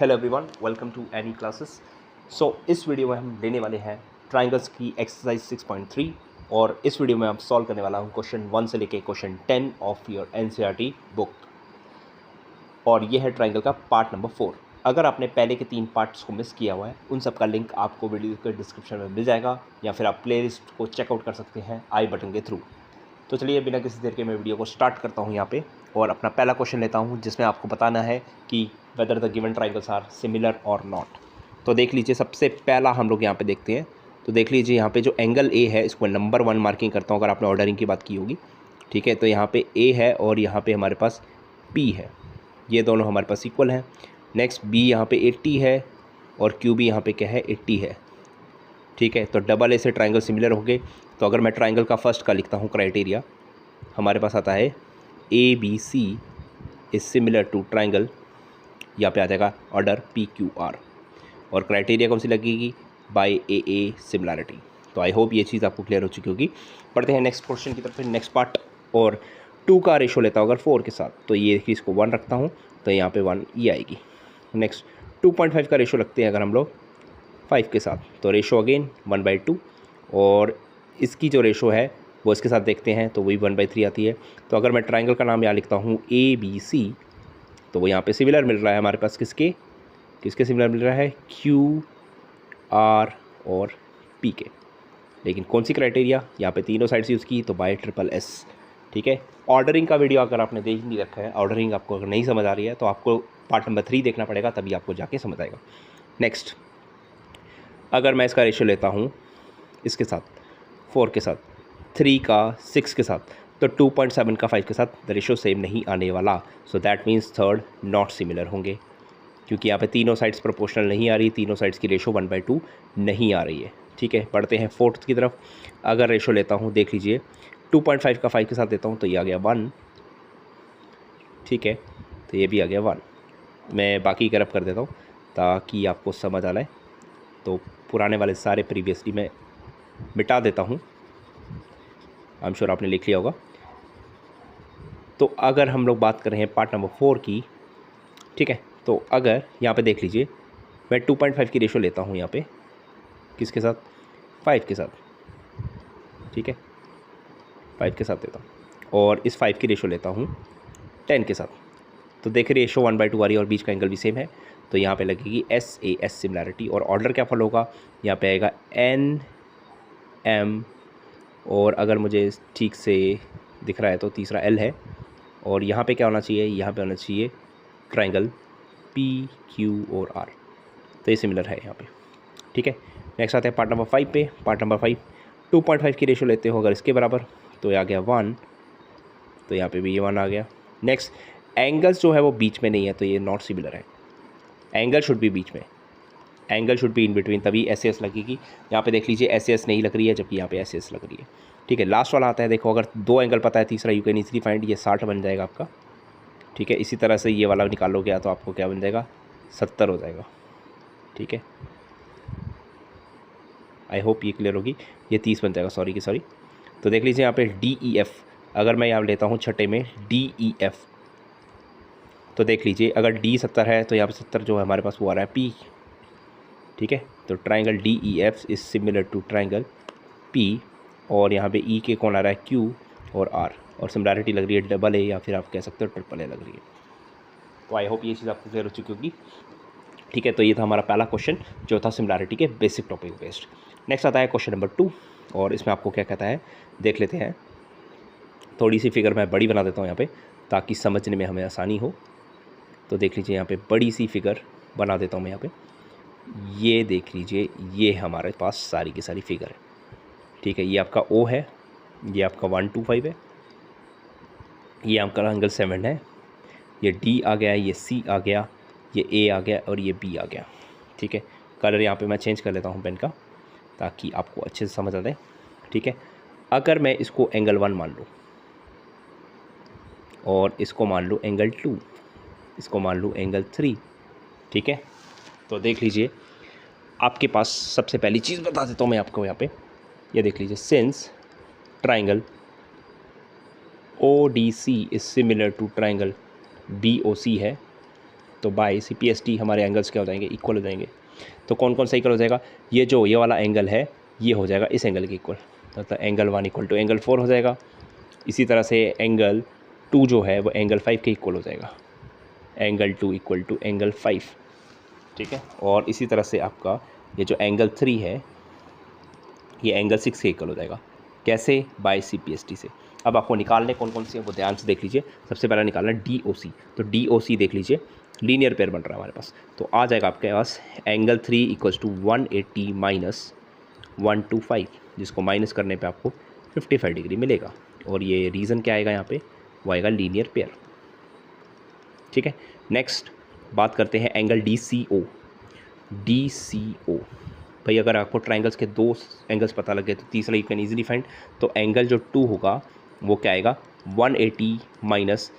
Hello everyone, welcome to any classes. So इस video में हम लेने वाले हैं ट्राइंगल्स की एक्सरसाइज 6.3 और इस वीडियो में हम सॉल्व करने वाला हूँ क्वेश्चन 1 से लेके question 10 of your NCERT book. और ये है ट्राइंगल का पार्ट नंबर 4। अगर आपने पहले के 3 पार्ट्स को मिस किया हुआ है, उन सब का लिंक आपको वीडियो के डिस्क्रिप्शन में मिल जाएगा या फिर आप प्लेलिस्ट को चेकआउट कर सकते हैं आई बटन के थ्रू। तो चलिए बिना किसी देर के मैं वीडियो को स्टार्ट करता हूँ यहाँ पे और अपना पहला क्वेश्चन लेता हूँ जिसमें आपको बताना है कि whether the given triangles are similar और नॉट। तो देख लीजिए, सबसे पहला हम लोग यहाँ पे देखते हैं। तो देख लीजिए यहाँ पे जो एंगल ए है, इसको नंबर 1 मार्किंग करता हूँ अगर आपने ऑर्डरिंग की बात की होगी। ठीक है, तो यहाँ पे ए है और यहाँ पे हमारे पास पी है, ये दोनों हमारे पास इक्वल हैं। नेक्स्ट बी यहाँ पे 80 है और क्यू भी यहाँ पे क्या है 80 है। ठीक है, तो डबल ए से ट्राइंगल सिमिलर हो गए। तो अगर मैं ट्राइंगल का फर्स्ट का लिखता हूँ क्राइटेरिया, हमारे पास आता है A B C is similar to triangle, यहाँ पे आ जाएगा ऑर्डर पी क्यू आर। और क्राइटेरिया कौन सी लगेगी? By A A similarity. तो आई होप ये चीज़ आपको क्लियर हो चुकी होगी। पढ़ते हैं नेक्स्ट क्वेश्चन की तरफ, फिर नेक्स्ट पार्ट। और 2 का रेशो लेता हूँ अगर 4 के साथ, तो ये देखिए इसको 1 रखता हूँ तो यहाँ पे 1 ये आएगी। नेक्स्ट 2.5 का रेशो लगते हैं अगर हम लोग 5 के साथ, तो रेशो अगेन 1/2। और इसकी जो रेशो है वो इसके साथ देखते हैं तो वही 1/3 आती है। तो अगर मैं ट्राइंगल का नाम यहाँ लिखता हूँ ए बी सी, तो वो यहाँ पे सिमिलर मिल रहा है हमारे पास किसके सिमिलर मिल रहा है? क्यू आर और पी के। लेकिन कौन सी क्राइटेरिया? यहाँ पे तीनों साइड्स यूज़ की, तो बाय ट्रिपल एस। ठीक है, ऑर्डरिंग का वीडियो अगर आपने देख नहीं रखा है, ऑर्डरिंग आपको अगर नहीं समझ आ रही है तो आपको पार्ट नंबर 3 देखना पड़ेगा, तभी आपको जाके समझ आएगा। नेक्स्ट, अगर मैं इसका रेशो लेता हूँ इसके साथ 4 के साथ, 3 का 6 के साथ, तो 2.7 का 5 के साथ द रेशो सेम नहीं आने वाला। So that means third not similar होंगे, क्योंकि यहाँ पे तीनों साइड्स प्रोपोर्शनल नहीं आ रही, तीनों साइड्स की रेशो 1/2 नहीं आ रही है। ठीक है, पढ़ते हैं फोर्थ की तरफ। अगर रेशो लेता हूँ, देख लीजिए 2.5 का 5 के साथ देता हूँ तो ये आ गया 1। ठीक है, तो ये भी आ गया 1। मैं बाकी करप कर देता हूँ ताकि आपको समझ आ जाए। तो पुराने वाले सारे प्रीवियसली मैं मिटा देता हूँ, आई एम श्योर आपने लिख लिया होगा। तो अगर हम लोग बात कर रहे हैं पार्ट नंबर 4 की, ठीक है, तो अगर यहाँ पे देख लीजिए मैं 2.5 की रेशो लेता हूँ यहाँ पे किसके साथ? 5 के साथ। ठीक है, 5 के साथ देता हूँ और इस 5 की रेशो लेता हूँ 10 के साथ, तो देख रेशो 1/2 आ रही है और बीच का एंगल भी सेम है, तो यहाँ पे लगेगी एस ए एस सिमिलैरिटी। और ऑर्डर क्या फॉलो होगा? यहाँ पे आएगा एन एम, और अगर मुझे ठीक से दिख रहा है तो तीसरा एल है। और यहाँ पे क्या होना चाहिए? यहाँ पे होना चाहिए ट्राइंगल पी क्यू और आर, तो ये सिमिलर है यहाँ पे। ठीक है, नेक्स्ट आते हैं पार्ट नंबर 5 पे। पार्ट नंबर 5, 2.5 की रेशो लेते हो अगर इसके बराबर, तो ये आ गया 1, तो यहाँ पे भी ये 1 आ गया। नेक्स्ट, एंगल्स जो है वो बीच में नहीं है, तो ये नॉट सिमिलर है। एंगल शुड भी बीच में, angle should be in between, तभी एस एस लगेगी। यहाँ पे देख लीजिए एस एस नहीं लग रही है, जबकि यहाँ पे एस एस लग रही है। ठीक है, लास्ट वाला आता है, देखो अगर 2 एंगल पता है, तीसरा यू कैन इजीली फाइंड, ये 60 बन जाएगा आपका। ठीक है, इसी तरह से ये वाला निकालोगे तो आपको क्या बन जाएगा? 70 हो जाएगा। ठीक है, आई होप ये क्लियर होगी। ये 30 बन जाएगा, सॉरी। तो देख लीजिए यहाँ पे डी ई एफ, अगर मैं यहाँ लेता हूँ छठे में डी ई एफ, तो देख लीजिए अगर डी 70 है तो यहाँ पे 70 जो है हमारे पास वो आ रहा है पी। ठीक है, तो triangle D E F is similar to triangle P, और यहाँ पे ई के कौन आ रहा है? क्यू और आर, और सिमिलैरिटी लग रही है डबल ए या फिर आप कह सकते हो ट्रिपल ए लग रही है। तो आई होप ये चीज़ आपको क्लियर हो चुकी होगी। ठीक है, तो ये था हमारा पहला क्वेश्चन जो था सिमिलैरिटी के बेसिक टॉपिक बेस्ड। नेक्स्ट आता है क्वेश्चन नंबर 2, और इसमें आपको क्या कहता है देख लेते हैं। थोड़ी सी फिगर मैं बड़ी बना देता हूँ यहाँ पे ताकि समझने में हमें आसानी हो। तो देख लीजिए यहाँ पे बड़ी सी फिगर बना देता हूँ मैं यहाँ पे। ये देख लीजिए, ये हमारे पास सारी की सारी फिगर है। ठीक है, ये आपका ओ है, ये आपका 125 है, ये आपका एंगल 7 है, ये डी आ गया, ये सी आ गया, ये ए आ गया और ये बी आ गया। ठीक है, कलर यहाँ पे मैं चेंज कर लेता हूँ पेन का ताकि आपको अच्छे से समझ आ जाए। ठीक है, अगर मैं इसको एंगल 1 मान लूँ और इसको मान लूँ एंगल 2, इसको मान लूँ एंगल 3। ठीक है, तो देख लीजिए आपके पास सबसे पहली चीज़ बता देता हूँ मैं आपको यहाँ पे, ये देख लीजिए since triangle O D C is similar to triangle B O C है, तो बाय CPST हमारे एंगल्स क्या हो जाएंगे, इक्वल हो जाएंगे। तो कौन कौन सा इक्वल हो जाएगा, ये वाला एंगल है ये हो जाएगा इस एंगल के इक्वल, तो एंगल 1 इक्वल टू एंगल 4 हो जाएगा। इसी तरह से एंगल 2 जो है वो एंगल 5 के इक्वल हो जाएगा, एंगल 2 इक्वल टू एंगल 5, ठीक है। और इसी तरह से आपका ये जो एंगल 3 है ये एंगल 6 के इक्वल हो जाएगा। कैसे, बाय CPST से। अब आपको निकालने कौन कौन से हैं वो ध्यान से देख लीजिए। सबसे पहला निकालना DOC, तो DOC देख लीजिए, लीनियर पेयर बन रहा है हमारे पास, तो आ जाएगा आपके पास एंगल 3 इक्वल्स टू 180 माइनस 125, जिसको माइनस करने पे आपको 55 डिग्री मिलेगा। और ये रीज़न क्या आएगा यहाँ पे, वो आएगा लीनियर पेयर, ठीक है। नेक्स्ट बात करते हैं एंगल DCO। भाई अगर आपको ट्राइंगल्स के 2 एंगल्स पता लगे तो तीसरा यू कैन ईजिली फाइंड। तो एंगल जो 2 होगा वो क्या आएगा, 180 माइनस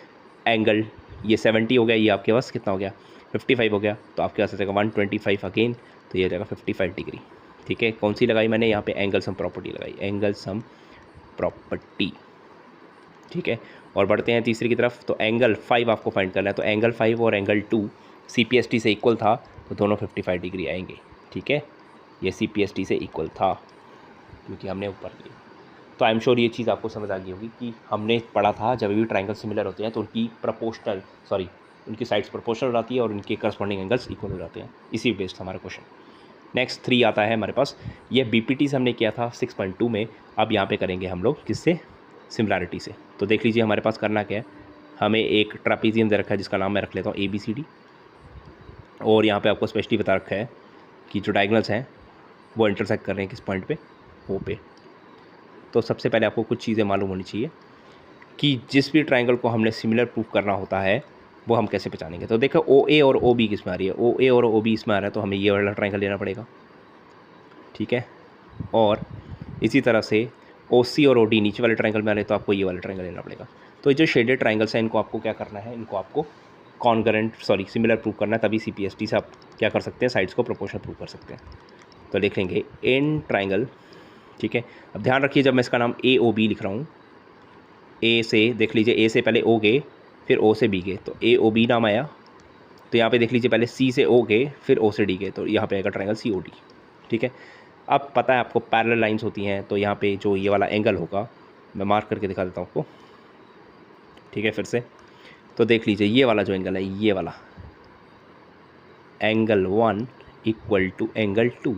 एंगल ये 70 हो गया, ये आपके पास कितना हो गया 55 हो गया, तो आपके पास आ जाएगा 125 अगेन, तो ये आ जाएगा 55 डिग्री, ठीक है। कौन सी लगाई मैंने यहाँ पे, एंगल सम प्रॉपर्टी लगाई, एंगल सम प्रॉपर्टी, ठीक है। और बढ़ते हैं तीसरी की तरफ, तो एंगल 5 आपको फाइंड करना है, तो एंगल 5 और एंगल 2 CPST से इक्वल था, तो दोनों 55 डिग्री आएंगे, ठीक है। ये CPST से इक्वल था क्योंकि हमने ऊपर लिया। तो आई एम श्योर ये चीज़ आपको समझ आ गई होगी कि हमने पढ़ा था जब भी ट्राइंगल सिमिलर होते हैं तो उनकी साइड्स प्रोपोर्शनल हो जाती है और उनके करस्पॉन्डिंग एंगल्स इक्वल हो जाते हैं, इसी बेस्ड हमारा क्वेश्चन। नेक्स्ट 3 आता है हमारे पास, ये BPT से हमने किया था 6.2 में, अब यहाँ पे करेंगे हम लोग किससे, सिमिलैरिटी से। तो देख लीजिए हमारे पास करना क्या है, हमें एक ट्रापीजियम दे रखा है जिसका नाम मैं रख लेता हूँ ABCD, और यहाँ पे आपको स्पेशली बता रखा है कि जो डायगोनल्स हैं वो इंटरसेक्ट कर रहे हैं किस पॉइंट पे, O पे। तो सबसे पहले आपको कुछ चीज़ें मालूम होनी चाहिए कि जिस भी ट्राइंगल को हमने सिमिलर प्रूफ करना होता है वो हम कैसे पहचानेंगे। तो देखो OA और OB किस में आ रही है, OA और OB इसमें आ रहा है, तो हमें ये वाला ट्राइंगल लेना पड़ेगा, ठीक है। और इसी तरह से OC और OD नीचे वाले ट्राइंगल में आ रहे हैं, तो आपको ये वाला ट्राइंगल लेना पड़ेगा। तो ये जो शेडेड ट्राइंगल्स हैं इनको आपको क्या करना है, इनको आपको सिमिलर प्रूव करना है, तभी CPST से आप क्या कर सकते हैं, साइड्स को प्रोपोर्शनल प्रूव कर सकते हैं। तो देख लेंगे इन ट्राइंगल, ठीक है। अब ध्यान रखिए जब मैं इसका नाम AOB लिख रहा हूँ, A से देख लीजिए, A से पहले O गए फिर O से B गए, तो AOB नाम आया। तो यहाँ पे देख लीजिए पहले C से O गए फिर O से D गए, तो यहाँ पे आएगा ट्राइंगल COD, ठीक है। अब पता है आपको पैरेलल लाइंस होती हैं, तो यहाँ पे जो ये वाला एंगल होगा मैं मार्क करके दिखा देता हूँ आपको, ठीक है। फिर से तो देख लीजिए ये वाला जो एंगल है, ये वाला एंगल 1 इक्वल टू एंगल 2,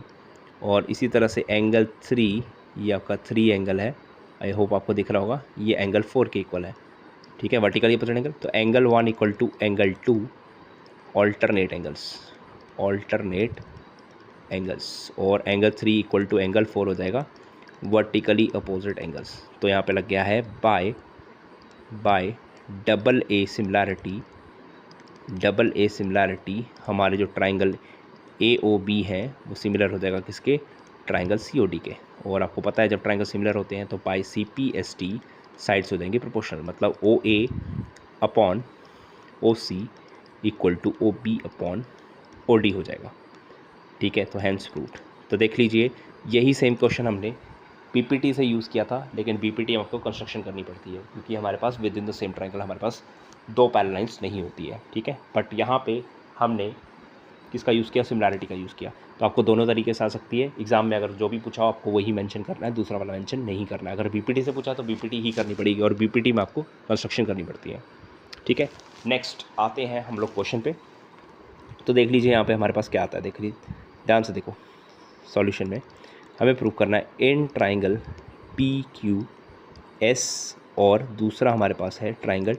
और इसी तरह से एंगल 3 ये आपका 3 एंगल है, आई होप आपको दिख रहा होगा, ये एंगल 4 के इक्वल है, ठीक है, वर्टिकली अपोजिट एंगल। तो angle 1 equal to angle 2 alternate angles, और एंगल 3 इक्वल टू एंगल 4 हो जाएगा वर्टिकली अपोजिट एंगल्स। तो यहाँ पे लग गया है बाय डबल ए सिमिलैरिटी हमारे जो ट्राइंगल AOB है वो सिमिलर हो जाएगा किसके, ट्राइंगल COD के। और आपको पता है जब ट्राइंगल सिमिलर होते हैं तो बाय CPST साइड्स हो जाएंगे प्रोपोर्शनल, मतलब OA upon OC equal to OB upon OD हो जाएगा, ठीक है। तो हैंस प्रूव्ड। तो देख लीजिए यही सेम क्वेश्चन हमने PPT से यूज़ किया था, लेकिन BPT में आपको कंस्ट्रक्शन करनी पड़ती है क्योंकि हमारे पास within the same triangle हमारे पास 2 पैरेलल लाइंस नहीं होती है, ठीक है। बट यहाँ पे हमने किसका यूज़ किया, सिमिलैरिटी का यूज़ किया। तो आपको दोनों तरीके से आ सकती है एग्जाम में, अगर जो भी पूछा हो आपको वही मेंशन करना है, दूसरा वाला मेंशन नहीं करना है। अगर BPT से पूछा तो BPT ही करनी पड़ेगी, और BPT में आपको कंस्ट्रक्शन करनी पड़ती है, ठीक है। नेक्स्ट आते हैं हम लोग क्वेश्चन पे। तो देख लीजिए यहाँ पे हमारे पास क्या आता है, देख लीजिए ध्यान से देखो, सॉल्यूशन में हमें प्रूव करना है इन ट्राइंगल PQS और दूसरा हमारे पास है ट्राइंगल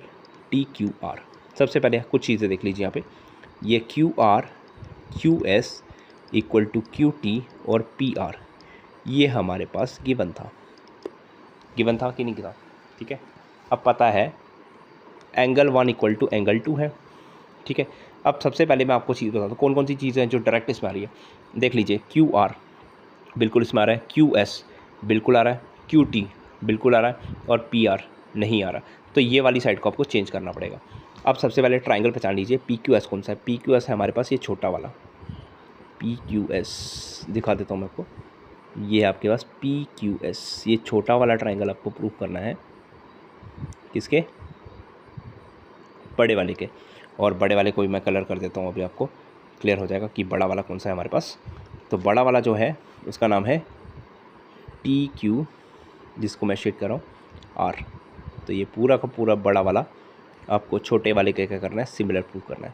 TQR। सबसे पहले कुछ चीज़ें देख लीजिए यहाँ पे, ये QS इक्वल टू QT और PR ये हमारे पास गिवन था कि नहीं गिवन, ठीक है। अब पता है एंगल 1 इक्वल टू एंगल 2 है, ठीक है। अब सबसे पहले मैं आपको चीज़ बताता हूँ कौन कौन सी चीज़ें हैं जो डायरेक्ट इसमें आ रही है। देख लीजिए QR बिल्कुल इसमें आ रहा है, QS बिल्कुल आ रहा है, QT बिल्कुल आ रहा है, और PR नहीं आ रहा। तो ये वाली साइड को आपको चेंज करना पड़ेगा। अब सबसे पहले ट्राइंगल पहचान लीजिए PQS कौन सा है। PQS है हमारे पास ये छोटा वाला PQS, दिखा देता हूँ मैं आपको, ये आपके पास PQS, ये छोटा वाला ट्राइंगल आपको प्रूव करना है किसके, बड़े वाले के। और बड़े वाले को भी मैं कलर कर देता हूँ, अभी आपको क्लियर हो जाएगा कि बड़ा वाला कौन सा है हमारे पास। तो बड़ा वाला जो है उसका नाम है TQ, जिसको मैं शेड कर रहा हूँ R। तो ये पूरा का पूरा बड़ा वाला आपको छोटे वाले के क्या करना है, सिमिलर प्रूव करना है,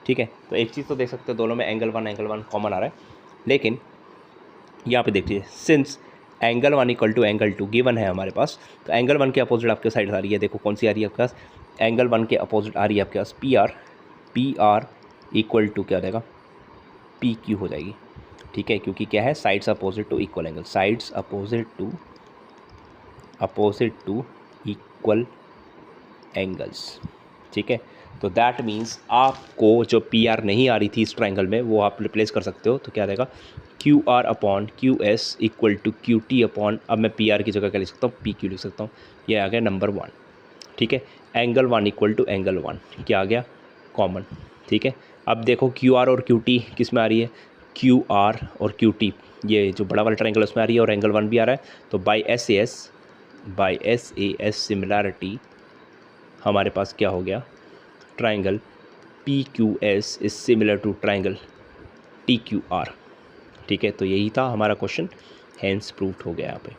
ठीक है। तो एक चीज़ तो देख सकते हो दोनों में एंगल वन कॉमन आ रहा है, लेकिन यहाँ पे देखिए since angle 1 equal to angle 2 given है हमारे पास, तो एंगल 1 के अपोजिट आपके साइड आ रही है, देखो कौन सी आ रही है आपके पास, एंगल 1 के अपोजिट आ रही है आपके पास PR इक्वल टू क्या हो जाएगा, PQ हो जाएगी, ठीक है, क्योंकि क्या है, sides opposite to equal angle, sides opposite to equal angles, ठीक है। तो दैट मीन्स आपको जो PR नहीं आ रही थी इस ट्राइंगल में वो आप रिप्लेस कर सकते हो, तो क्या रहेगा, QR upon QS equal to QT upon, अब मैं PR की जगह क्या लिख सकता हूँ, PQ लिख सकता हूँ, ये आ गया नंबर 1, ठीक है। एंगल 1 इक्वल टू एंगल 1 क्या आ गया, कॉमन, ठीक है। अब देखो QR और QT किस में आ रही है, QR और QT ये जो बड़ा वाला ट्राइंगल उसमें आ रही है और एंगल 1 भी आ रहा है, तो बाई SAS सिमिलैरिटी हमारे पास क्या हो गया, triangle PQS is similar to triangle TQR, ठीक है। तो यही था हमारा क्वेश्चन, हैंस प्रूव्ड हो गया यहाँ पे।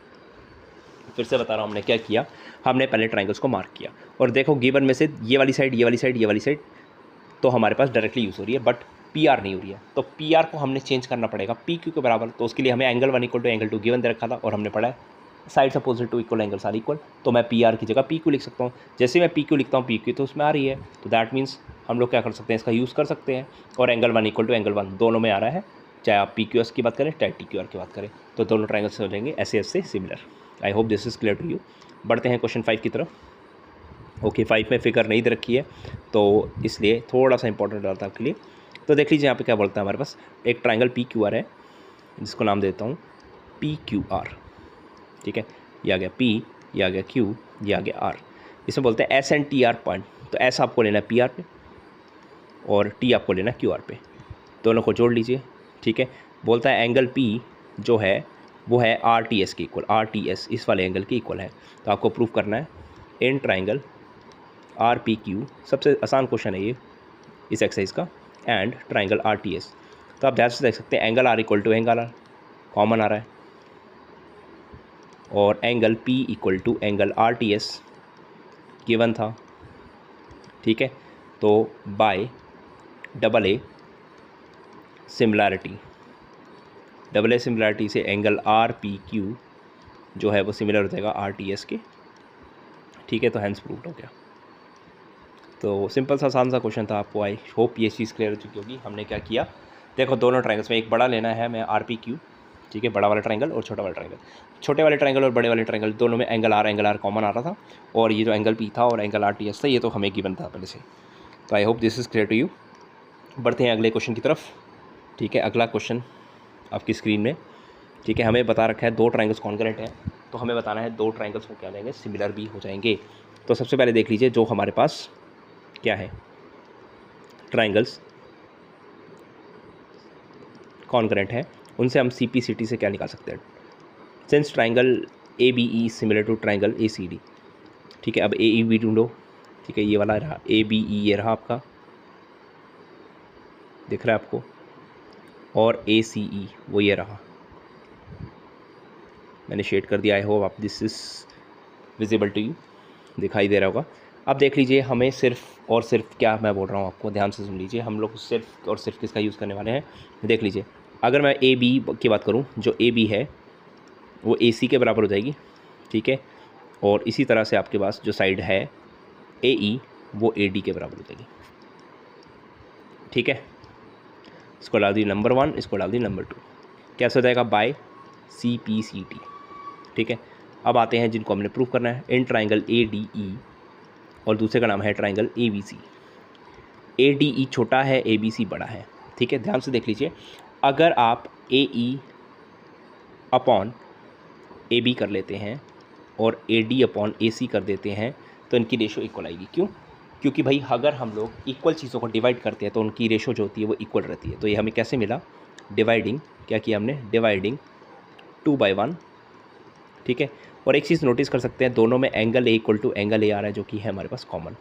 फिर से बता रहा हूँ हमने क्या किया, हमने पहले ट्राइंगल्स को मार्क किया और देखो गिवन में से ये वाली साइड तो हमारे पास डायरेक्टली यूज़ हो रही है, बट PR नहीं हो रही है, तो PR को हमने चेंज करना पड़ेगा PQ के बराबर। तो उसके लिए हमें angle 1 equal to angle 2 given दे रखा था और हमने पढ़ा है sides opposite to equal angles are equal, तो मैं PR की जगह PQ लिख सकता हूँ। जैसे मैं PQ लिखता हूँ PQ तो उसमें आ रही है, तो दैट मीन्स हम लोग क्या कर सकते हैं, इसका यूज़ कर सकते हैं। और एंगल 1 इक्वल टू एंगल 1 दोनों में आ रहा है, चाहे आप PQS की बात करें चाहे TQR की बात करें, तो दोनों ट्राइंगल्स हो जाएंगे SAS से similar. I hope this is clear to you. बढ़ते हैं क्वेश्चन 5 की तरफ। ओके 5 में फिगर नहीं दे रखी है तो इसलिए थोड़ा सा इंपॉर्टेंट रहता है आपके लिए। तो देख लीजिए यहाँ पे क्या बोलता है, हमारे पास एक ट्राइंगल PQR है जिसको नाम देता हूँ PQR, ठीक है। ये आ गया P, ये आ गया Q, ये आ गया R। इसमें बोलते हैं S एंड TR पॉइंट, तो S आपको लेना है PR पे और T आपको लेना है QR पे, दोनों को जोड़ लीजिए, ठीक है। बोलता है एंगल P जो है वो है RTS के इक्वल, RTS इस वाले एंगल के इक्वल है, तो आपको प्रूफ करना है इन ट्राइंगल RPQ, सबसे आसान क्वेश्चन है ये इस एक्सरसाइज का, एंड ट्राइंगल RTS। तो आप ध्यान से देख सकते हैं angle R equal to angle R common आ रहा है और angle P equal to angle RTS given था, ठीक है। तो बाय AA सिमिलैरिटी से एंगल RPQ जो है वो सिमिलर हो जाएगा RTS के, ठीक है। तो हैंस प्रूव्ड हो गया। तो सिंपल सा आसान सा क्वेश्चन था, आपको आई होप ये चीज़ क्लियर हो चुकी होगी। हमने क्या किया, देखो दोनों ट्राइंगल्स में एक बड़ा लेना है मैं RPQ, ठीक है, बड़ा वाला ट्राइंगल और छोटा वाला ट्राइंगल। छोटे वाले ट्राइंगल और बड़े वाले ट्राइंगल दोनों में एंगल R कॉमन आ रहा था और ये जो एंगल P था और एंगल RTS था ये तो हमें गिवन था पहले से। तो I hope this is clear to you. बढ़ते हैं अगले क्वेश्चन की तरफ, ठीक है। अगला क्वेश्चन आपकी स्क्रीन में, ठीक है। हमें बता रखा है दो ट्राइंगल्स कॉन्करेंट हैं, तो हमें बताना है दो ट्राइंगल्स को क्या देंगे, सिमिलर भी हो जाएंगे। तो सबसे पहले देख लीजिए जो हमारे पास क्या है, ट्राइंगल्स कॉन्करेंट है उनसे हम CPCT से क्या निकाल सकते हैं, since triangle ABE similar to triangle ACD, ठीक है। अब AEB ढूंढो, ठीक है, ये वाला रहा ABE, ये रहा आपका, दिख रहा है आपको, और ACE वो ये रहा, मैंने शेड कर दिया, आई होप आप this is visible to you, दिखाई दे रहा होगा। अब देख लीजिए हमें सिर्फ और सिर्फ, क्या मैं बोल रहा हूँ आपको ध्यान से सुन लीजिए, हम लोग सिर्फ और सिर्फ किसका यूज़ करने वाले हैं, देख लीजिए। अगर मैं AB की बात करूँ, जो AB है वो AC के बराबर हो जाएगी, ठीक है। और इसी तरह से आपके पास जो साइड है AE वो AD के बराबर हो जाएगी, ठीक है। इसको डाल दी नंबर 1, इसको डाल दी नंबर 2, कैसे हो जाएगा, बाय CPCT, ठीक है। अब आते हैं जिनको हमने प्रूव करना है, इन ट्राइंगल ADE और दूसरे का नाम है ट्राइंगल ABC। ADE छोटा है, ABC बड़ा है, ठीक है। ध्यान से देख लीजिए, अगर आप AE अपॉन AB कर लेते हैं और AD अपॉन AC कर देते हैं तो इनकी रेशो इक्वल आएगी। क्यों? क्योंकि भाई अगर हम लोग इक्वल चीज़ों को डिवाइड करते हैं तो उनकी रेशो जो होती है वो इक्वल रहती है। तो ये हमें कैसे मिला, डिवाइडिंग, क्या किया हमने, डिवाइडिंग 2/1, ठीक है। और एक चीज़ नोटिस कर सकते हैं, दोनों में angle A equal to angle A आ रहा है जो कि है हमारे पास कॉमन,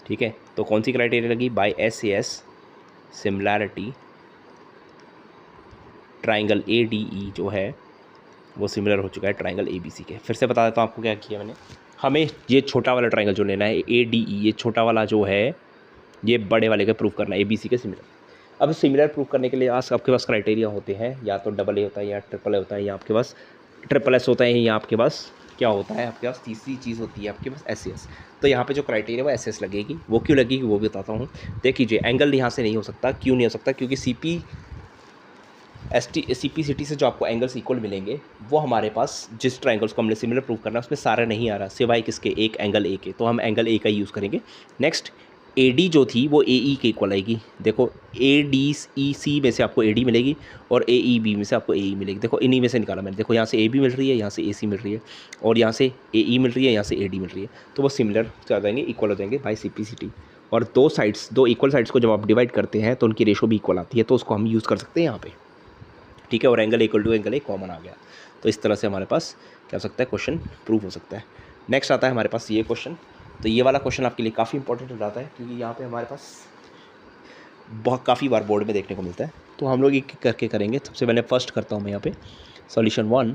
ठीक है, तो कौन सी क्राइटेरिया लगी? By SAS similarity triangle ADE जो है वो सिमिलर हो चुका है ट्राइंगल ABC के। फिर से बता देता हूँ आपको क्या किया मैंने। हमें ये छोटा वाला ट्राइंगल जो लेना है ADE, ये छोटा वाला जो है ये बड़े वाले का प्रूफ करना है ABC के सिमिलर। अब सिमिलर प्रूफ करने के लिए आपके पास क्राइटेरिया होते हैं, या तो AA होता है या ट्रिपल A होता है, या आपके पास SSS होता है, या आपके पास क्या होता है, आपके पास तीसरी चीज़ होती है आपके पास SAS। तो यहाँ पे जो क्राइटेरिया वो SS लगेगी। वो क्यों लगेगी वो भी बताता हूँ। देख लीजिए, एंगल यहाँ से नहीं हो सकता। क्यों नहीं हो सकता? क्योंकि CPCT से जो आपको एंगल्स इक्वल मिलेंगे वो हमारे पास जिस ट्राइंगल्स को हमने सिमिलर प्रूव करना है उसमें सारा नहीं आ रहा, सिवाय किसके? एक एंगल A के। तो हम एंगल A का यूज़ करेंगे। नेक्स्ट, AD जो थी वो AE के इक्वल आएगी। देखो, ADEC में से आपको AD मिलेगी और AEB में से आपको AE मिलेगी। देखो, इन्हीं में से निकाला मैंने। देखो, यहाँ से AB मिल रही है, यहाँ से AC मिल रही है, और यहाँ से AE मिल रही है, यहाँ से AD मिल रही है। तो वो सिमिलर क्या हो जाएंगे? इक्वल हो जाएंगे बाय CPCT। और दो इक्वल साइड्स को जब आप डिवाइड करते हैं तो उनकी रेशो भी इक्वल आती है, तो उसको हम यूज़ कर सकते हैं यहाँ पे। ठीक है, और angle equal to angle A common आ गया। तो इस तरह से हमारे पास क्या हो सकता है? क्वेश्चन प्रूव हो सकता है। नेक्स्ट आता है हमारे पास ये क्वेश्चन। तो ये वाला क्वेश्चन आपके लिए काफ़ी इंपॉर्टेंट हो जाता है, क्योंकि यहाँ पे हमारे पास काफ़ी बार बोर्ड में देखने को मिलता है। तो हम लोग एक करके करेंगे। सबसे पहले फर्स्ट करता हूँ मैं यहाँ पे सॉल्यूशन 1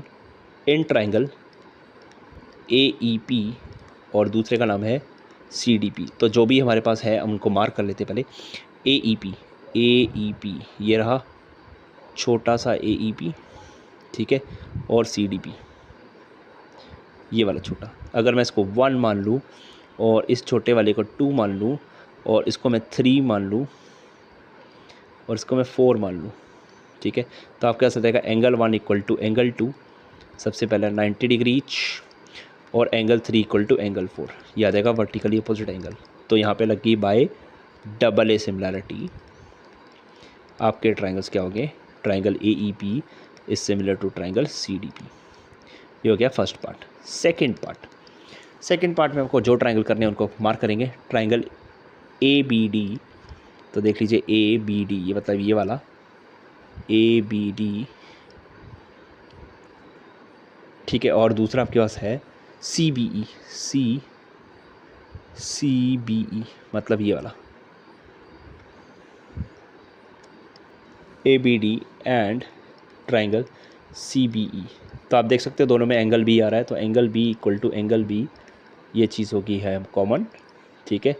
इन ट्राइंगल AEP और दूसरे का नाम है CDP। तो जो भी हमारे पास है हम उनको मार्क कर लेते हैं पहले। AEP ये रहा छोटा सा AEP, ठीक है, और CDP ये वाला छोटा। अगर मैं इसको 1 मान लूँ और इस छोटे वाले को 2 मान लूँ और इसको मैं 3 मान लूँ और इसको मैं 4 मान लूँ, ठीक है, तो आपके पास आ जाएगा एंगल 1 इक्वल टू एंगल 2, सबसे पहले 90 डिग्री ईच, और एंगल 3 इक्वल टू एंगल 4, ये आ जाएगा वर्टिकली अपोजिट एंगल। तो यहाँ पे लगी बाय AA सिमिलैरिटी आपके ट्राइंगल्स क्या हो गए? Triangle AEP is similar to triangle CDP। ये हो गया फर्स्ट पार्ट। सेकंड पार्ट में आपको जो ट्राइंगल करने हैं उनको मार्क करेंगे। ट्राइंगल ABD, तो देख लीजिए ABD ये मतलब ये वाला ABD, ठीक है, और दूसरा आपके पास है CBE मतलब ये वाला ABD एंड ट्राइंगल CBE। तो आप देख सकते हो दोनों में एंगल B आ रहा है, तो angle B equal to angle B ये चीज़ होगी है कॉमन, ठीक है।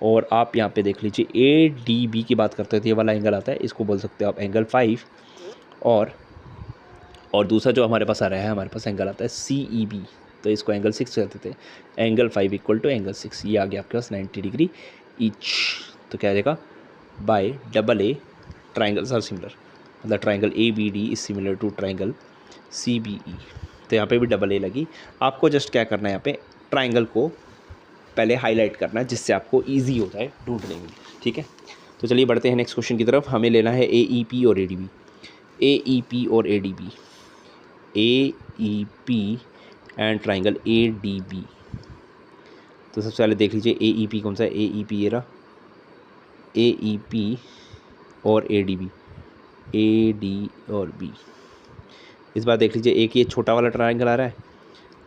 और आप यहाँ पे देख लीजिए ADB की बात करते हैं तो ये वाला एंगल आता है, इसको बोल सकते हो आप एंगल 5, और दूसरा जो हमारे पास आ रहा है, हमारे पास एंगल आता है CEB, तो इसको एंगल 6 कहते थे। एंगल 5 इक्वल टू एंगल 6, ये आ गया आपके पास 90 डिग्री ईच। तो क्या आ जाएगा? By AA triangles are similar, मतलब triangle ABD is similar to triangle CBE। तो यहाँ पे भी AA लगी। आपको जस्ट क्या करना है, यहाँ पे ट्राइंगल को पहले हाईलाइट करना है जिससे आपको इजी हो जाए ढूंढने में, ठीक है। तो चलिए बढ़ते हैं नेक्स्ट क्वेश्चन की तरफ। हमें लेना है AEP और ADB। AEP और ADB, AEP and triangle ADB। तो सबसे पहले देख लीजिए AEP कौन सा है? AEP ये रहा, AEP और ADB, AD और B। इस बार देख लीजिए, एक ये छोटा वाला ट्रायंगल आ रहा है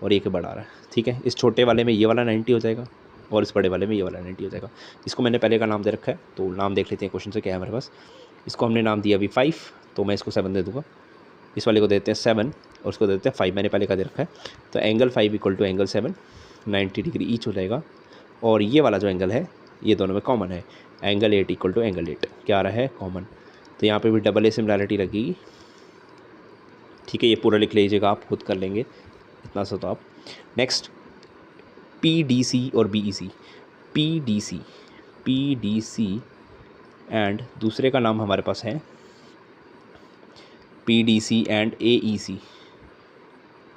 और एक बड़ा आ रहा है, ठीक है। इस छोटे वाले में ये वाला 90 हो जाएगा और इस बड़े वाले में ये वाला 90 हो जाएगा। इसको मैंने पहले का नाम दे रखा है, तो नाम देख लेते हैं क्वेश्चन से क्या है हमारे पास। इसको हमने नाम दिया अभी 5, तो मैं इसको 7 दे दूँगा। इस वाले को देते हैं 7 और उसको देते हैं 5, मैंने पहले का दे रखा है। तो angle 5 equal to angle 7, 90 degree each हो जाएगा। और ये वाला जो एंगल है ये दोनों में कॉमन है, एंगल 8 इक्वल टू एंगल 8 क्या आ रहा है? कॉमन। तो यहाँ पे भी AA सिमिलैरिटी लगेगी, ठीक है। ये पूरा लिख लीजिएगा, आप खुद कर लेंगे इतना सा तो आप। नेक्स्ट PDC और BEC, PDC एंड दूसरे का नाम हमारे पास है PDC and AEC,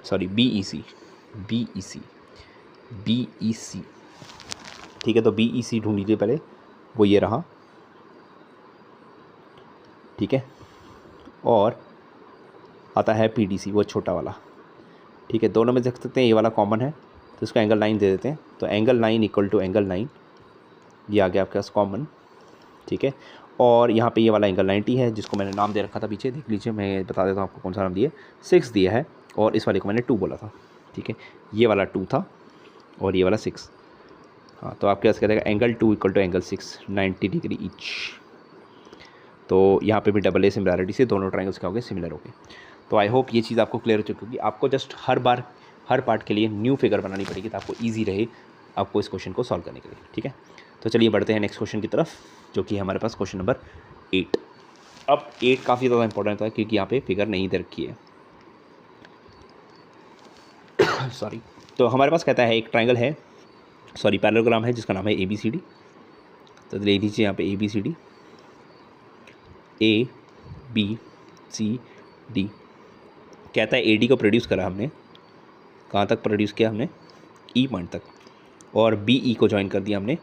sorry BEC, ठीक है। तो BEC ढूंढ लीजिए पहले, वो ये रहा, ठीक है। और आता है PDC, वो छोटा वाला, ठीक है। दोनों में देख सकते हैं ये वाला कॉमन है, तो इसको एंगल 9 दे देते हैं। तो एंगल 9 इक्वल टू एंगल 9, ये आ गया आपके पास कॉमन, ठीक है। और यहाँ पे ये वाला एंगल 90 है, जिसको मैंने नाम दे रखा था पीछे, देख लीजिए, मैं बता देता हूँ आपको कौन सा नाम दिया, 6 दिया है, और इस वाले को मैंने 2 बोला था, ठीक है। ये वाला 2 था और ये वाला 6। हाँ, तो आपके पास क्या रहेगा, angle 2 equal to angle 6, 90 degree each. तो यहाँ पे भी डबल ए सिमिलैरिटी से दोनों ट्राइंगल्स क्या हो गए, सिमिलर हो गए। तो आई होप ये चीज़ आपको क्लियर हो चुकी होगी। आपको जस्ट हर बार हर पार्ट के लिए न्यू फिगर बनानी पड़ेगी तो आपको ईजी रहे आपको इस क्वेश्चन को सॉल्व करने के लिए, ठीक है। तो चलिए बढ़ते हैं नेक्स्ट क्वेश्चन की तरफ, जो कि हमारे पास क्वेश्चन नंबर 8। अब 8 काफ़ी ज़्यादा इंपॉर्टेंट है क्योंकि यहाँ पे फिगर नहीं दे रखी है सॉरी। तो हमारे पास कहता है एक ट्राइंगल है, सॉरी पैरेललोग्राम है, जिसका नाम है ABCD। तो ले लीजिए यहाँ पे ABCD, ABCD। कहता है AD को प्रोड्यूस करा हमने, कहाँ तक प्रोड्यूस किया हमने, E पॉइंट तक, और BE को ज्वाइन कर दिया हमने,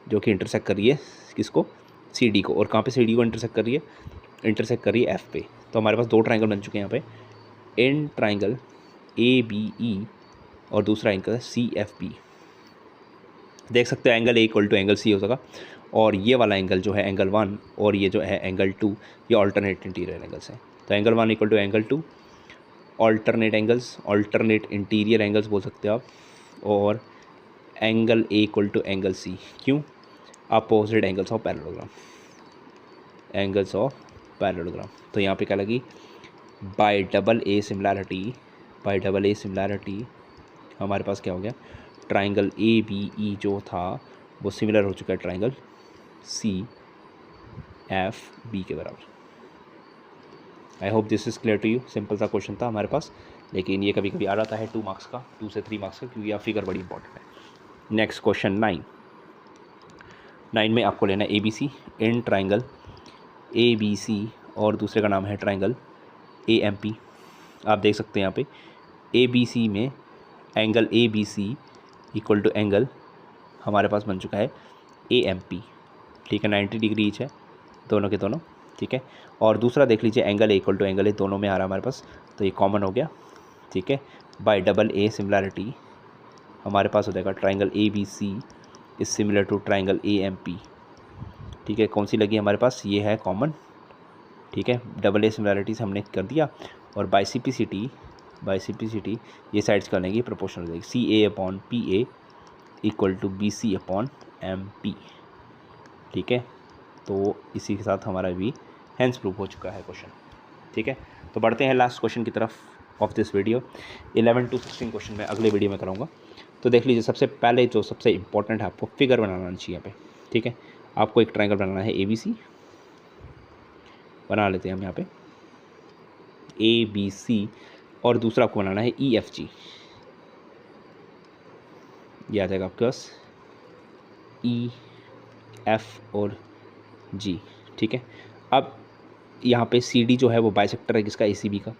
जो कि इंटरसेक्ट कर रही है किसको, CD को। और कहाँ पे CD को इंटरसेक्ट कर रही है, इंटरसेक्ट कर रही है F पे। तो हमारे पास दो ट्राइंगल बन चुके हैं यहाँ पे, इन ट्राइंगल ABE और दूसरा एंगल CFB। देख सकते हो angle A equal to angle C हो सका, और ये वाला एंगल जो है एंगल 1 और ये जो है एंगल 2, ये ऑल्टरनेट इंटीरियर एंगल्स हैं। तो angle 1 equal to angle 2 alternate angles, alternate interior angles बोल सकते हो आप। और angle A equal to angle C, क्यों, opposite angles of parallelogram, angles of parallelogram. तो यहाँ पे क्या लगी, by double A similarity, by double A similarity हमारे पास क्या हो गया, ट्राइंगल ABE जो था वो सिमिलर हो चुका है ट्राइंगल CFB के बराबर। I hope this is clear to you. Simple सा क्वेश्चन था हमारे पास, लेकिन ये कभी कभी आ जाता है 2 मार्क्स का, 2 से 3 मार्क्स का, क्योंकि यह फिगर बड़ी इंपॉर्टेंट है। नेक्स्ट क्वेश्चन 9 में आपको लेना है ABC, इन ट्राइंगल ABC और दूसरे का नाम है ट्राइंगल AMP। आप देख सकते हैं यहाँ पे ABC में angle ABC equal to angle हमारे पास बन चुका है AMP, ठीक है, 90 डिग्री ईच है दोनों के दोनों, ठीक है। और दूसरा देख लीजिए angle A equal to angle A, दोनों में आ रहा है हमारे पास, तो ये कॉमन हो गया, ठीक है। बाय डबल ए सिमिलैरिटी हमारे पास हो जाएगा triangle ABC is similar to triangle AMP, ठीक है। कौन सी लगी हमारे पास, ये है कॉमन, ठीक है। डबल ए सिमिलैरिटी से हमने कर दिया, और बाय CPCT ये साइड्स कर लेंगे, प्रोपोर्शनल हो जाएगी, CA/PA इक्वल टू BC/MP, ठीक है। तो इसी के साथ हमारा भी हैंस प्रूफ हो चुका है क्वेश्चन, ठीक है। तो बढ़ते हैं लास्ट क्वेश्चन की तरफ of this video. 11 to 16 question मैं अगले वीडियो में कराऊंगा। तो देख लीजिए, सबसे पहले जो सबसे इंपॉर्टेंट है, आपको फिगर बनाना चाहिए यहाँ पे, ठीक है। आपको एक ट्राइंगल बनाना है ABC, बना लेते हैं हम यहाँ पे ABC, और दूसरा आपको बनाना है EFG, ये आ जाएगा आपके पास EF और G, ठीक है। अब यहाँ पे CD जो है वो बाइसेक्टर है किसका, ACB का।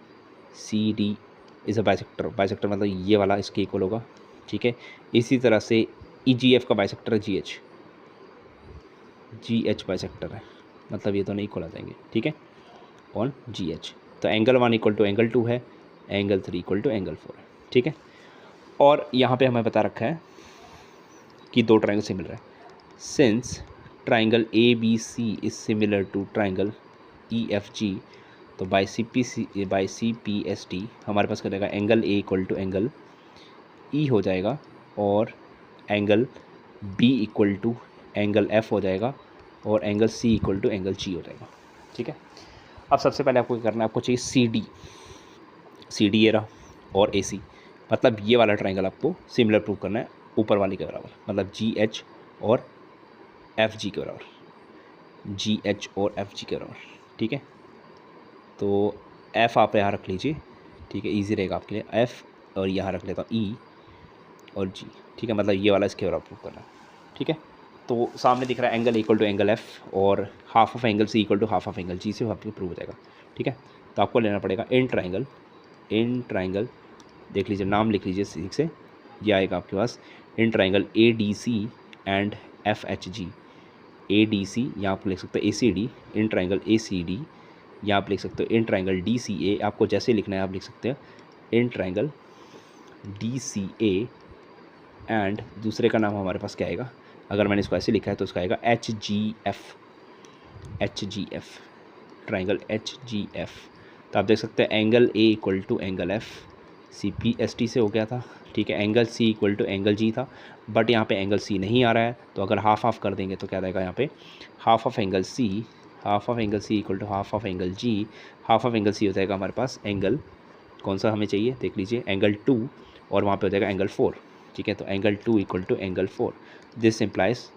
CD is a bisector, bisector मतलब ये वाला इसके इक्वल होगा, ठीक है। इसी तरह से EGF का बाइसेक्टर है GH बाइसेक्टर है, मतलब ये दोनों इक्वल आ जाएंगे, ठीक है, ऑन GH। तो एंगल 1 इक्वल टू एंगल 2 है, एंगल 3 इक्वल टू एंगल 4 है, ठीक है। और यहाँ पे हमें बता रखा है कि दो ट्राइंगल सिमिलर है, since triangle ABC is similar to triangle EFG। तो बाय CPST हमारे पास क्या रहेगा, angle A equal to angle E हो जाएगा, और angle B equal to angle F हो जाएगा, और angle C equal to angle G हो जाएगा, ठीक है। अब सबसे पहले आपको क्या करना है, आपको चाहिए CD ये रहा, और AC, मतलब ये वाला ट्राइंगल आपको सिमिलर प्रूव करना है ऊपर वाले के बराबर, मतलब GH और FG के बराबर, GH और FG के बराबर, ठीक है। तो F आप यहाँ रख लीजिए, ठीक है, इजी रहेगा आपके लिए, F, और यहाँ रख लेता हूँ E और G, ठीक है, मतलब ये वाला इसके बराबर प्रूव करना है, ठीक है। तो सामने दिख रहा है angle equal to angle F और half of angle C equal to half of angle G से आपको प्रूव हो जाएगा, ठीक है। तो आपको लेना पड़ेगा इन ट्राइंगल, देख लीजिए, नाम लिख लीजिए ठीक से, ये आएगा आपके पास in triangle ADC and FHG। ADC यहाँ आप लिख सकते हो ACD, इन ट्राइंगल ACD यहाँ आप लिख सकते हो इन ट्राइंगल DCA, आपको जैसे लिखना है आप लिख सकते हो इन ट्राइंगल DCA, एंड दूसरे का नाम हमारे पास क्या आएगा, अगर मैंने इसको ऐसे लिखा है तो उसका आएगा HGF, ट्राइंगल HGF। तो आप देख सकते हैं angle A equal to angle F CPST से हो गया था, ठीक है। Angle C equal to angle G था, बट यहाँ पे एंगल C नहीं आ रहा है, तो अगर हाफ हाफ कर देंगे तो क्या रहेगा यहाँ पे, half of angle C equal to half of angle G। Half of angle C हो जाएगा हमारे पास एंगल, कौन सा हमें चाहिए देख लीजिए, एंगल 2, और वहाँ पे हो जाएगा एंगल 4, ठीक है। तो angle 2 equal to angle 4, this implies,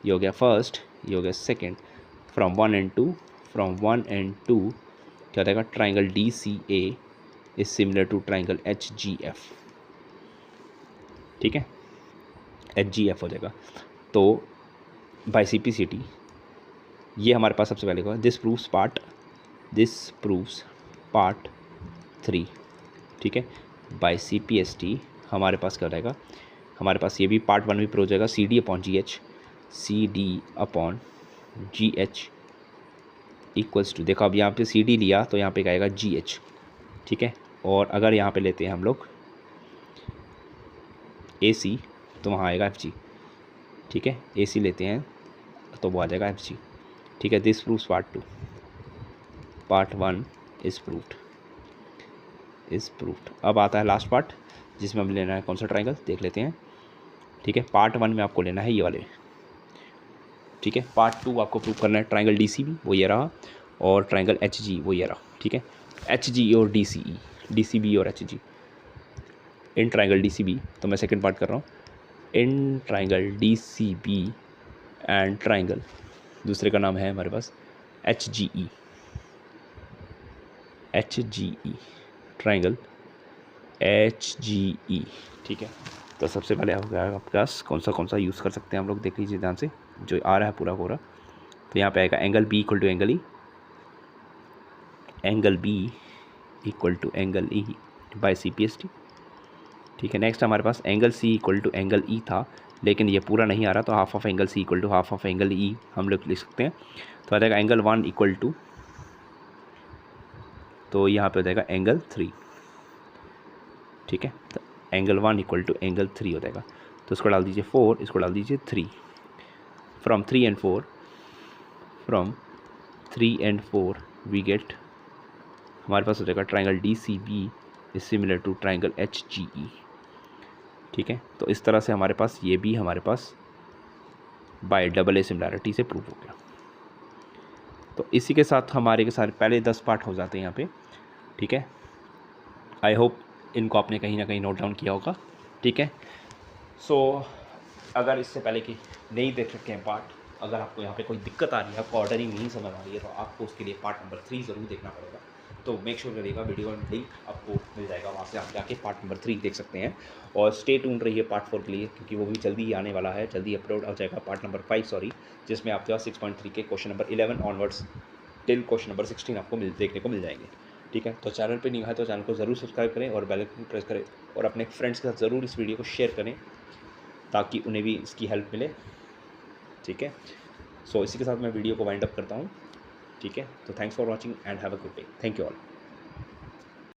ये हो गया फर्स्ट, ये हो गया सेकेंड, फ्रॉम 1 and 2 क्या हो जाएगा, triangle DCA is similar to triangle HGF, ठीक है, HGF हो जाएगा। तो बाय CPCT ये हमारे पास सबसे पहले होगा, दिस प्रूव्स पार्ट 3, ठीक है। बाय CPST हमारे पास क्या हो जाएगा, हमारे पास ये भी पार्ट 1 भी प्रूव हो जाएगा, CD upon GH equals to, देखो अब यहाँ पे CD लिया तो यहाँ पे क्या आएगा GH, ठीक है। और अगर यहाँ पे लेते हैं हम लोग AC तो वहाँ आएगा FG, ठीक है। AC लेते हैं तो वो आ जाएगा FG, ठीक है। This proves part 1 is proved. अब आता है लास्ट पार्ट जिसमें हमें लेना है कौन सा ट्राइंगल, देख लेते हैं, ठीक है। पार्ट 1 में आपको लेना है ये वाले, ठीक है। पार्ट 2 आपको प्रूव करना है ट्राइंगल DCB, वो ये रहा, और ट्राइंगल HG वो ये रहा, ठीक है। HG और DCB और HG इन ट्राइंगल DCB, तो मैं सेकंड पार्ट कर रहा हूँ, in triangle DCB and triangle, दूसरे का नाम है हमारे पास HGE, ट्राइंगल HGE, ठीक है। तो सबसे पहले हो गया आपके पास कौन सा यूज़ कर सकते हैं हम लोग, देख लीजिए ध्यान से, जो आ रहा है पूरा तो यहाँ पे आएगा angle B equal to angle E by CPST, ठीक है। नेक्स्ट हमारे पास angle C equal to angle E था, लेकिन ये पूरा नहीं आ रहा, तो half of angle C equal to half of angle E हम लोग लिख सकते हैं। तो आ जाएगा एंगल 1 इक्वल टू, तो यहाँ पे हो जाएगा एंगल 3, ठीक है। तो एंगल 1 इक्वल टू एंगल 3 हो जाएगा, तो इसको डाल दीजिए 4, इसको डाल दीजिए 3, फ्रॉम 3 and 4 वी गेट, हमारे पास हो जाएगा triangle DCB is similar to triangle HGE, ठीक है। तो इस तरह से हमारे पास ये भी हमारे पास बाय AA सिमिलैरिटी से प्रूव हो गया। तो इसी के साथ हमारे के सारे पहले 10 पार्ट हो जाते हैं यहाँ पे, ठीक है। आई होप इनको आपने कहीं ना कहीं नोट डाउन किया होगा, ठीक है। सो अगर इससे पहले कि नहीं देख रखे हैं पार्ट, अगर आपको यहाँ पे कोई दिक्कत आ रही है, आपको ऑर्डरिंग नहीं समझ आ रही है, तो आपको उसके लिए पार्ट नंबर 3 ज़रूर देखना पड़ेगा। तो मेक श्योर करिएगा, वीडियो में लिंक आपको मिल जाएगा, वहाँ से आप जाके पार्ट नंबर 3 देख सकते हैं। और स्टे ट्यून्ड रहिए पार्ट 4 के लिए, क्योंकि वो भी जल्दी ही आने वाला है, जल्दी अपलोड हो जाएगा पार्ट नंबर 5 जिसमें आपके पास 6.3 के question number 11 onwards till question number 16 आपको देखने को मिल जाएंगे, ठीक है। तो चैनल पे नहीं है तो चैनल को ज़रूर सब्सक्राइब करें और बेल आइकन प्रेस करें, और अपने फ्रेंड्स के साथ ज़रूर इस वीडियो को शेयर करें ताकि उन्हें भी इसकी हेल्प मिले, ठीक है। सो इसी के साथ मैं वीडियो को वाइंड अप करता हूँ, ठीक है। तो thanks for watching and have a good day, thank you all.